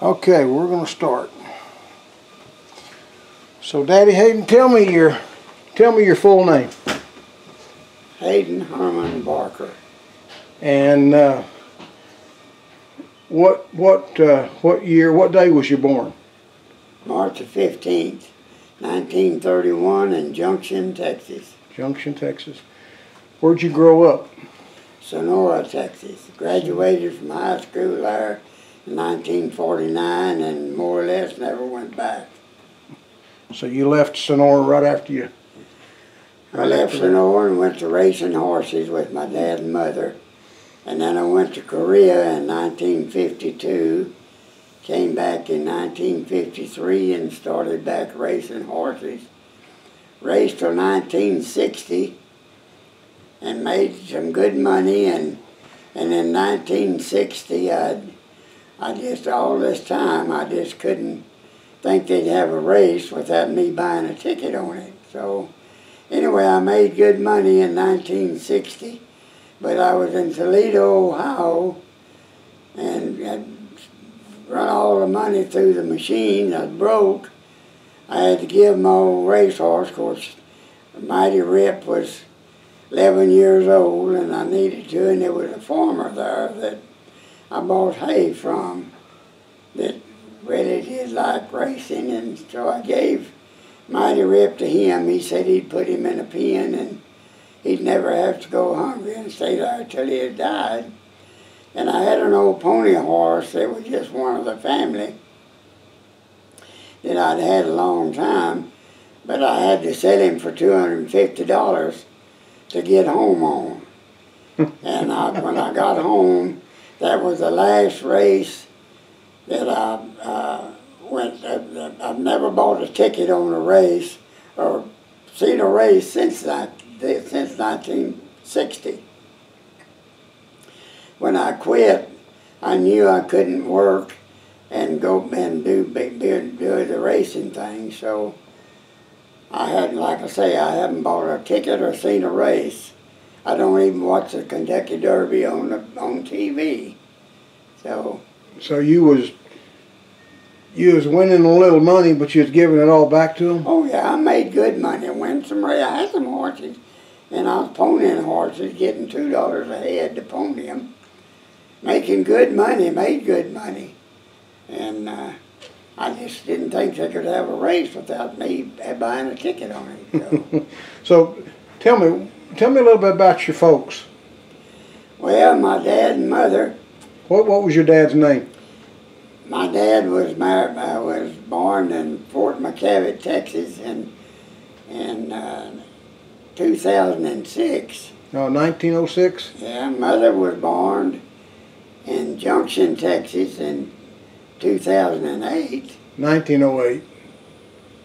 Okay, we're going to start. So, Daddy Hayden, tell me your full name. Hayden Herman Barker. And what year, what day was you born? March the 15th, 1931 in Junction, Texas. Junction, Texas. Where'd you grow up? Sonora, Texas. Graduated from high school there in 1949 and more or less never went back. So you left Sonora right after you? I left Sonora and went to racing horses with my dad and mother. And then I went to Korea in 1952, came back in 1953 and started back racing horses. Raced till 1960 and made some good money, and in 1960 I just, all this time, I just couldn't think they'd have a race without me buying a ticket on it. So anyway, I made good money in 1960, but I was in Toledo, Ohio, and I'd run all the money through the machine. I was broke. I had to give my old racehorse, of course, Mighty Rip was 11 years old, and I needed to, and there was a farmer there that I bought hay from that really did like racing, and so I gave Mighty Rip to him. He said he'd put him in a pen and he'd never have to go hungry and stay there till he had died. And I had an old pony horse that was just one of the family that I'd had a long time, but I had to sell him for $250 to get home on. And when I got home, that was the last race that I went. I've never bought a ticket on a race or seen a race since 1960. When I quit, I knew I couldn't work and go and do the racing thing. So I hadn't, like I say, I haven't bought a ticket or seen a race. I don't even watch the Kentucky Derby on TV. So you was winning a little money, but you was giving it all back to them? Oh yeah, I made good money. I won some race. I had some horses, and I was ponying horses, getting $2 a head to pony them, making good money, made good money, and I just didn't think they could have a race without me buying a ticket on it. So, so tell me a little bit about your folks. Well, my dad and mother. What was your dad's name? My dad was born in Fort McCavitt, Texas, in 2006. No, 1906? Yeah, mother was born in Junction, Texas, in 2008. 1908.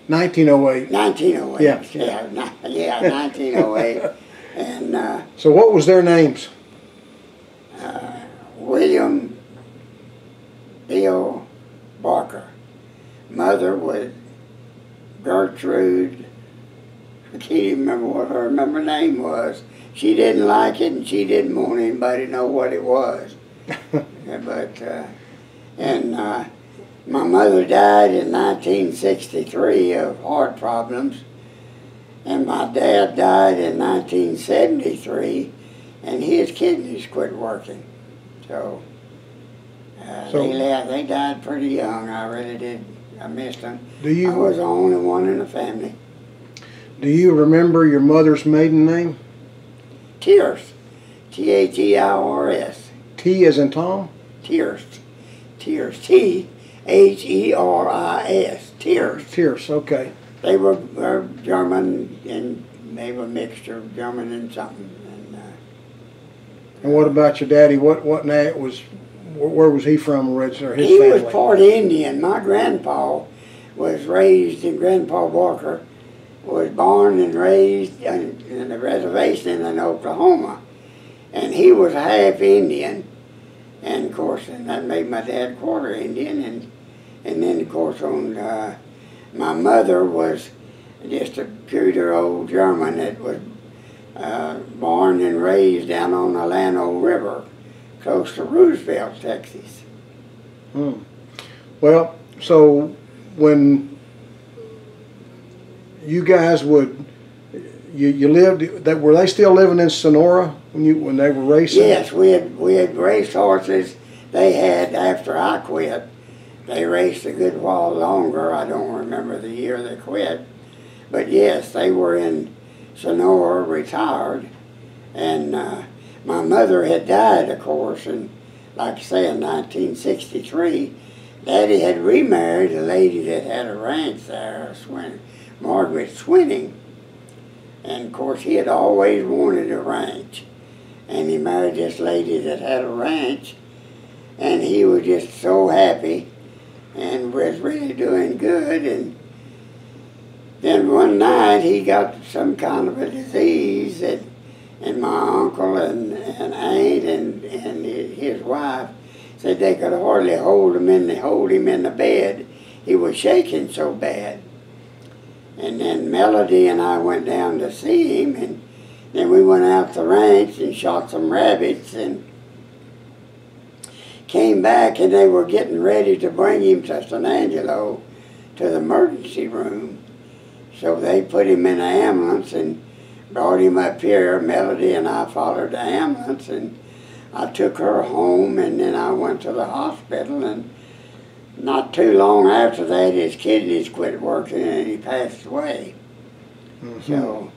1908. 1908. Yeah. Yeah, 1908. And so what was their names? William Bill Barker. Mother was Gertrude. I can't even remember what her name was. She didn't like it, and she didn't want anybody to know what it was. My mother died in 1963 of heart problems, and my dad died in 1973, and his kidneys quit working. So they died pretty young. I really did. I missed them. I was the only one in the family. Do you remember your mother's maiden name? Tears. T-H-E-I-R-S. T as in Tom? Tears. Tears. T-H-E-R-I-S. Tears. Tears, okay. They were German, and they were a mixture of German and something. And what about your daddy? Where was he from originally? He was part Indian. My grandpa was raised in, Grandpa Walker was born and raised in a reservation in Oklahoma. And he was half Indian. And of course, and that made my dad quarter Indian. And then of course my mother was just a pure old German that was born and raised down on the Llano River, close to Roosevelt, Texas. Well, so when you guys would, you lived, that were they still living in Sonora when they were racing? Yes, we had raced horses. They had after I quit. They raced a good while longer. I don't remember the year they quit, but yes, they were in Sonora, retired, and my mother had died, of course, and like I say, in 1963. Daddy had remarried a lady that had a ranch there, Margaret Swinning. And of course, he had always wanted a ranch. And he married this lady that had a ranch. And he was just so happy and was really doing good. And then one night he got some kind of a disease that, and my uncle and aunt and his wife said they could hardly hold him in the bed. He was shaking so bad. And then Melody and I went down to see him, and then we went out to the ranch and shot some rabbits and came back, and they were getting ready to bring him to San Angelo to the emergency room. So they put him in an ambulance and brought him up here. Melody and I followed the ambulance, and I took her home, and then I went to the hospital, and not too long after that, his kidneys quit working and he passed away. Mm-hmm. So,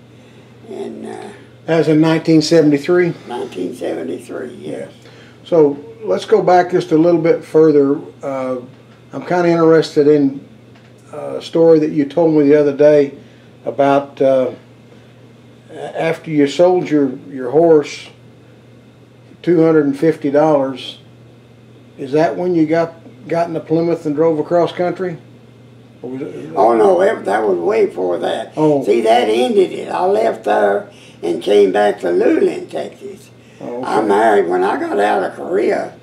and that was in 1973? 1973, yes. So let's go back just a little bit further. I'm kind of interested in a story that you told me the other day about after you sold your horse, $250. Is that when you got into Plymouth and drove across country? Oh no, that was way before that. Oh. See, that ended it. I left there and came back to Luling, Texas. Oh, okay. I married, when I got out of Korea,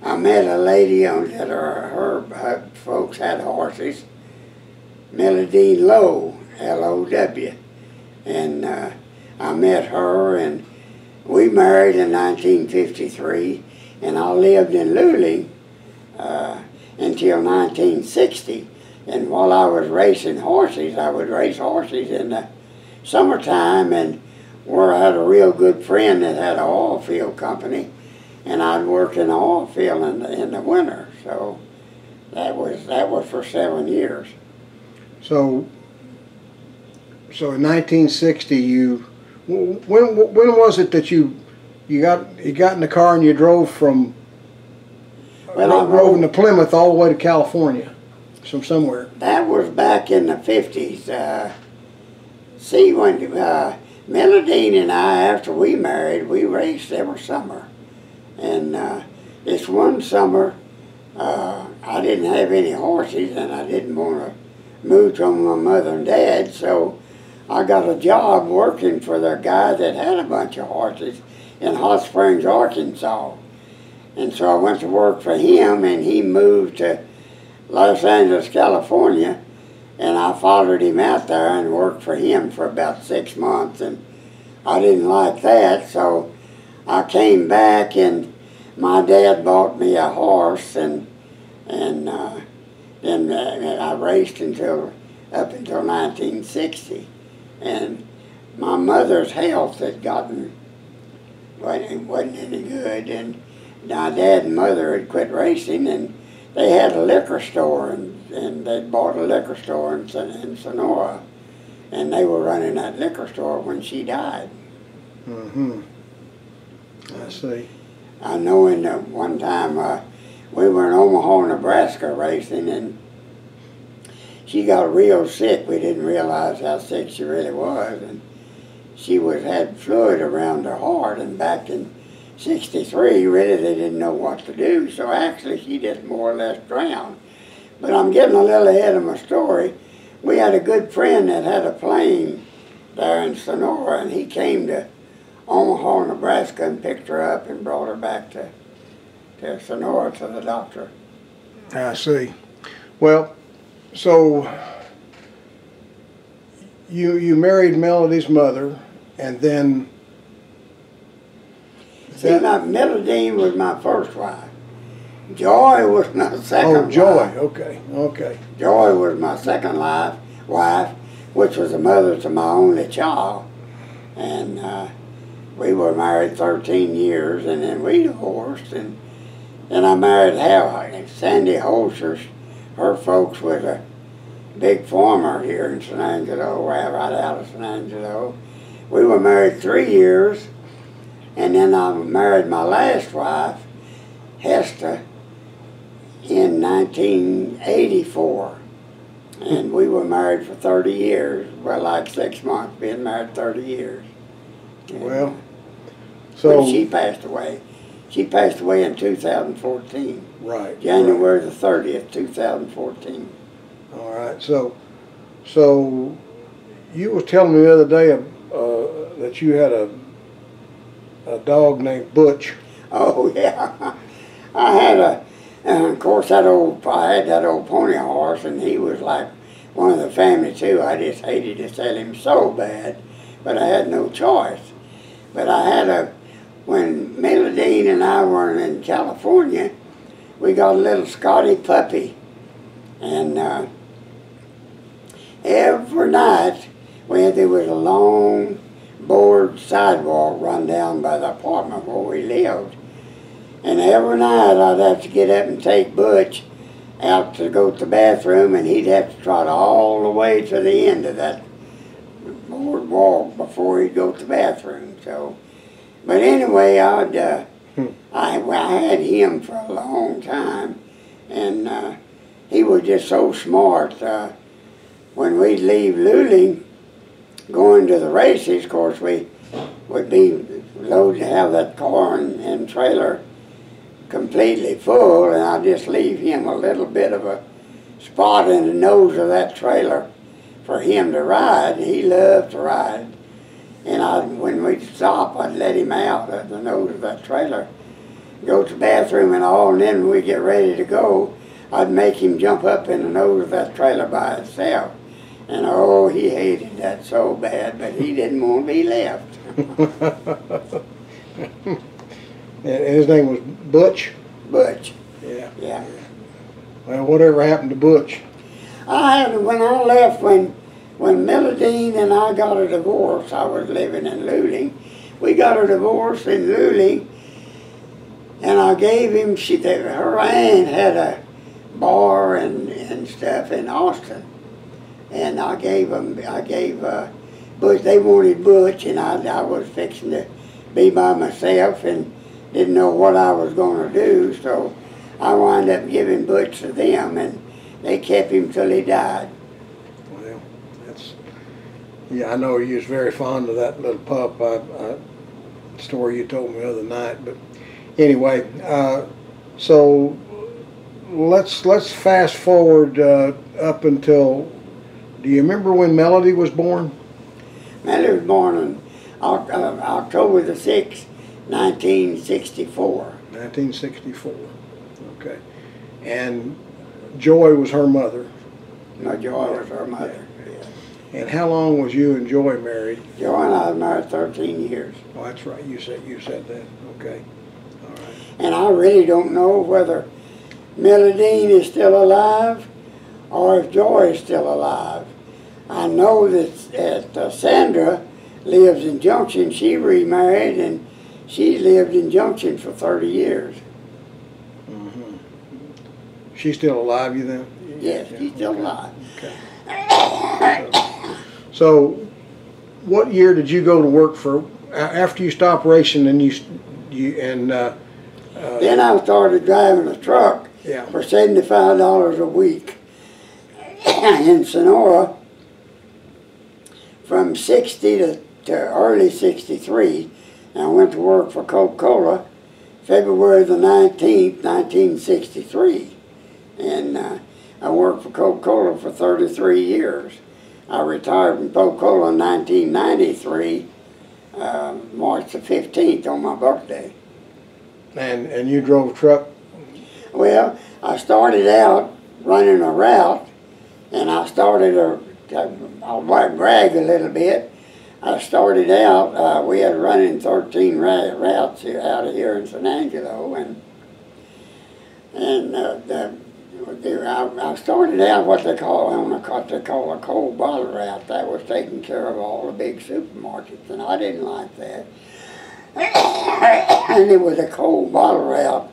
I met a lady that her folks had horses, Melody Lowe, L-O-W. And I met her, and we married in 1953, and I lived in Luling until 1960. And while I was racing horses, I would race horses in the summertime, and where I had a real good friend that had an oil field company, and I'd work in the oil field in the winter. So that was for 7 years. So in 1960, when was it that you got in the car and you drove from I drove into Plymouth all the way to California from somewhere? That was back in the 50s. See, when Melody and I, after we married, we raced every summer. And this one summer, I didn't have any horses, and I didn't want to move from my mother and dad, so I got a job working for the guy that had a bunch of horses in Hot Springs, Arkansas. And so I went to work for him, and he moved to Los Angeles, California, and I followed him out there and worked for him for about 6 months, and I didn't like that, so I came back, and my dad bought me a horse, and then I raced up until 1960, and my mother's health had wasn't any good, and my dad and mother had quit racing, and they had a liquor store, and they bought a liquor store in Sonora, and they were running that liquor store when she died. Mm-hmm. I see. I know one time we were in Omaha, Nebraska racing, and she got real sick. We didn't realize how sick she really was, and she had fluid around her heart, and back in 63, really they didn't know what to do, so actually she just more or less drowned. But I'm getting a little ahead of my story. We had a good friend that had a plane there in Sonora, and he came to Omaha, Nebraska, and picked her up and brought her back to Sonora to the doctor. I see. Well, so you married Melody's mother, and then See, Melody was my first wife. Joy was my second Oh, Joy. wife. Okay. Okay. Joy was my second wife, which was the mother to my only child. And we were married 13 years, and then we divorced. And then I married Sandy Holzers. Her folks was a big farmer here in San Angelo, right out of San Angelo. We were married 3 years, and then I married my last wife, Hester, in 1984. And we were married for 30 years. Well, like 6 months, being married 30 years. And, Well, so she passed away. She passed away in 2014. right. January the 30th, 2014. All right. So you was telling me the other day that you had a dog named Butch. Oh yeah, I had and of course I had that old pony horse, and he was like one of the family too. I just hated to sell him so bad, but I had no choice. But I had when Melodine and I were in California, we got a little Scotty puppy, and every night there was a long board sidewalk run down by the apartment where we lived. And every night I'd have to get up and take Butch out to go to the bathroom, and he'd have to trot all the way to the end of that board walk before he'd go to the bathroom. So, but anyway, I had him for a long time, and he was just so smart. When we'd leave Luling, going to the races, of course, we would be loaded to have that car and trailer completely full, and I'd just leave him a little bit of a spot in the nose of that trailer for him to ride. He loved to ride. And when we'd stop, I'd let him out of the nose of that trailer, go to the bathroom and all, and then when we get ready to go, I'd make him jump up in the nose of that trailer by itself. And oh, he hated that so bad, but he didn't want to be left. And his name was Butch? Butch. Yeah. Yeah. Well, whatever happened to Butch? When I left, when Melodine and I got a divorce, I was living in Luling. We got a divorce in Luling, and I gave him, her aunt had a bar and stuff in Austin. And I gave Butch, they wanted Butch, and I was fixing to be by myself and didn't know what I was going to do, so I wound up giving Butch to them, and they kept him till he died. Well, yeah, I know you was very fond of that little pup. Story you told me the other night, but anyway, so let's fast forward up until. Do you remember when Melody was born? Melody was born on October the 6th, 1964. 1964. Okay. And Joy was her mother. No, Joy was her mother. Yeah. And how long was you and Joy married? Joy and I was married 13 years. Oh, that's right. You said that. Okay. All right. And I really don't know whether Melodine is still alive or if Joy is still alive. I know that Sandra lives in Junction. She remarried, and she lived in Junction for 30 years. Mm-hmm. She's still alive, you then? Yes, she's still alive. Okay. So, what year did you go to work for? After you stopped racing, and then I started driving a truck for $75 a week in Sonora from 60 to early 63. And I went to work for Coca-Cola February the 19th, 1963. And I worked for Coca-Cola for 33 years. I retired from Coca-Cola in 1993, March the 15th on my birthday. And you drove a truck? Well, I started out running a route, and I'll brag a little bit. I started out, we had running 13 routes out of here in San Angelo, and And I started out what they call a cold bottle route. That was taking care of all the big supermarkets, and I didn't like that. And it was a cold bottle route.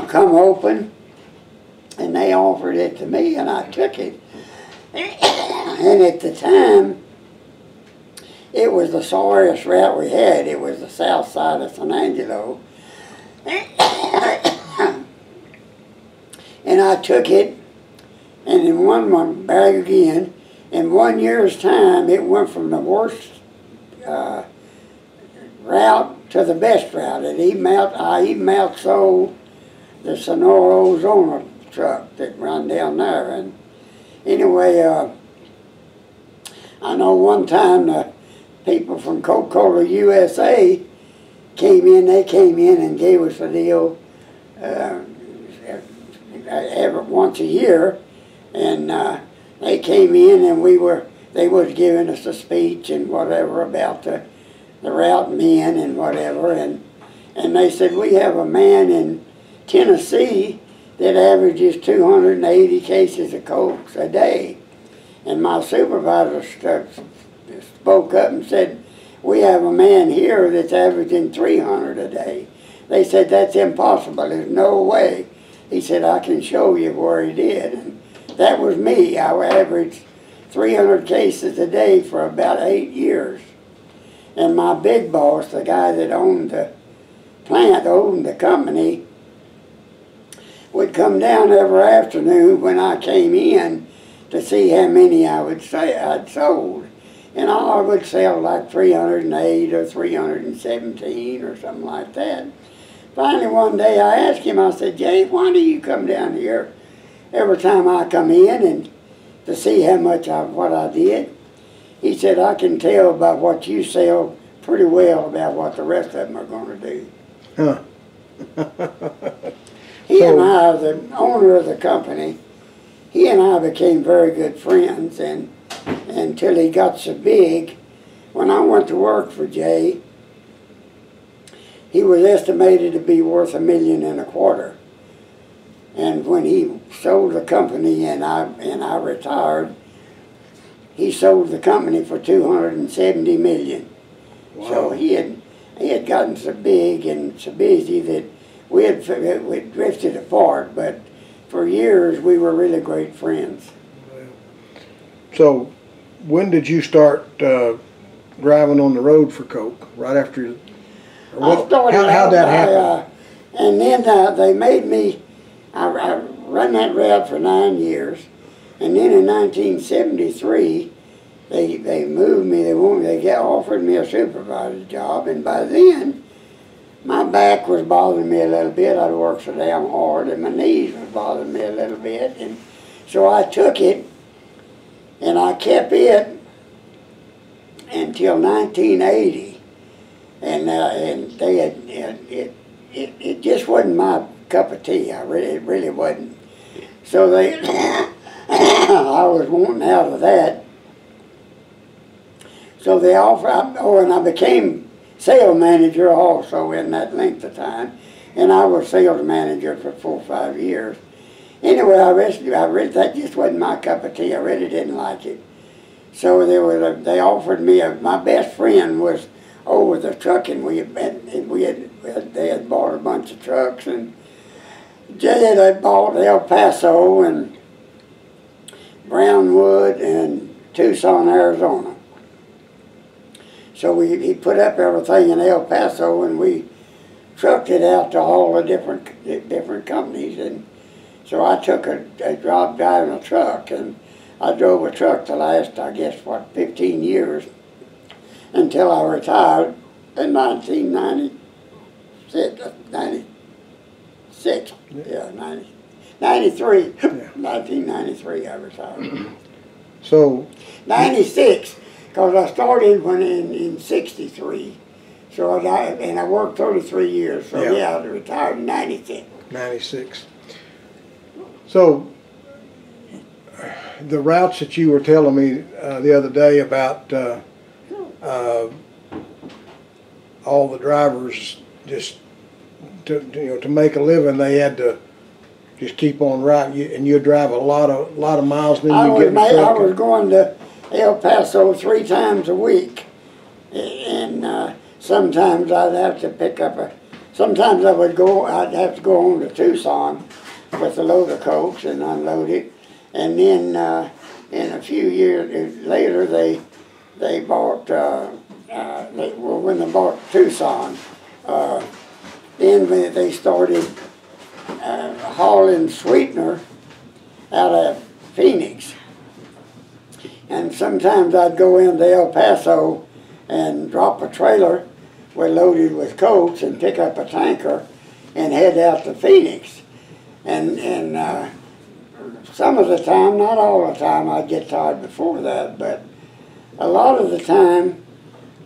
Come open, and they offered it to me, and I took it. And at the time, it was the sorriest route we had. It was the south side of San Angelo. And I took it, and in one bag again, in 1 year's time, it went from the worst route to the best route. I even outsold the Sonora Ozona truck that run down there. And anyway, I know one time the people from Coca-Cola USA came in. They came in and gave us a deal once a year, and they came in and they was giving us a speech and whatever about the route men and whatever, and they said, we have a man in Tennessee that averages 280 cases of Cokes a day. And my supervisor spoke up and said, we have a man here that's averaging 300 a day. They said, that's impossible, there's no way. He said, I can show you where he did. And that was me. I averaged 300 cases a day for about 8 years. And my big boss, the guy that owned the plant, owned the company, would come down every afternoon when I came in to see how many I'd sold. And I would sell like 308 or 317 or something like that. Finally one day I asked him, I said, Jay, why do you come down here every time I come in and to see how much what I did? He said, I can tell by what you sell pretty well about what the rest of them are going to do. Huh. He and I, the owner of the company, he and I became very good friends, and until he got so big. When I went to work for Jay, he was estimated to be worth $1.25 million. And when he sold the company and I retired, he sold the company for $270 million. Wow. So he had gotten so big and so busy that we drifted apart, but for years we were really great friends. So when did you start driving on the road for Coke? Right after? How'd that happen? And then they made me, I run that route for 9 years, and then in 1973, they moved me, they offered me a supervisor's job, and by then, my back was bothering me a little bit. I'd worked so damn hard, and my knees was bothering me a little bit, and so I took it, and I kept it until 1980, and it just wasn't my cup of tea. It really wasn't. So I was wanting out of that. So they offered, and I became sales manager also in that length of time, and I was sales manager for 4 or 5 years. Anyway, that just wasn't my cup of tea. I really didn't like it. So they offered me, my best friend was over the trucking. They had bought a bunch of trucks, and Jay had bought El Paso and Brownwood and Tucson, Arizona. So he put up everything in El Paso, and we trucked it out to all the different companies. And so I took a job driving a truck, and I drove a truck the last, I guess, 15 years until I retired in 1996. Yeah, 93. Yeah. 1993 I retired. So 96. Because I started in 63, so I worked 33 years, so yeah, I retired in 96. 96. So the routes that you were telling me the other day about all the drivers just to make a living, they had to just keep on riding, and you'd drive a lot of miles, and then you get in the truck. I was going to El Paso 3 times a week, and sometimes I'd have to pick up sometimes I'd have to go on to Tucson with a load of cokes and unload it, and then in a few years later they bought when they bought Tucson, then they started hauling sweetener out of Phoenix. And sometimes I'd go into El Paso and drop a trailer loaded with cokes and pick up a tanker and head out to Phoenix. And some of the time, not all the time, I'd get tired before that, but a lot of the time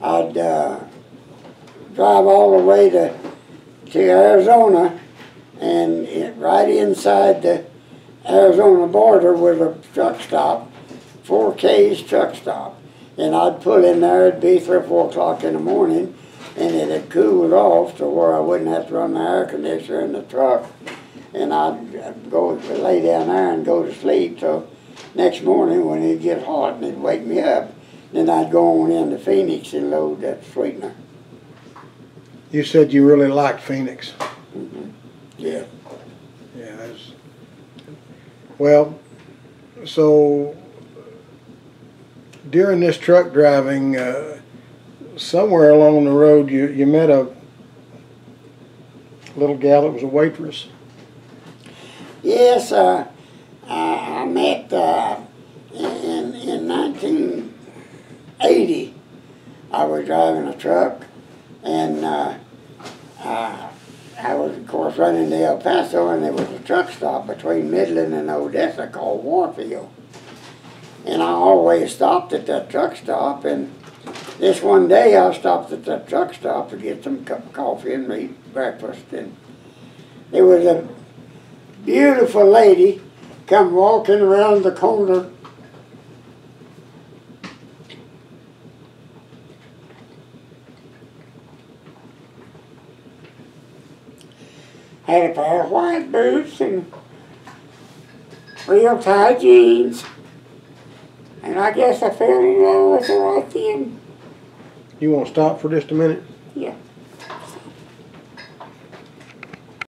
I'd drive all the way to Arizona, and right inside the Arizona border was a truck stop, 4K's truck stop. And I'd pull in there, it'd be 3 or 4 o'clock in the morning, and it had cooled off to where I wouldn't have to run the air conditioner in the truck. And I'd go lay down there and go to sleep till next morning when it'd get hot and it'd wake me up. Then I'd go on into Phoenix and load that sweetener. You said you really liked Phoenix. Mm-hmm. Yeah. Yeah. Well, so during this truck driving, somewhere along the road you met a little gal that was a waitress. Yes, I met in 1980. I was driving a truck, and I was, of course, running to El Paso, and there was a truck stop between Midland and Odessa called Warfield. And I always stopped at that truck stop, and this one day I stopped at that truck stop to get some cup of coffee and eat breakfast, and there was a beautiful lady come walking around the corner. Had a pair of white boots and real tight jeans. And I guess I fell in love with her right then. You want to stop for just a minute? Yeah.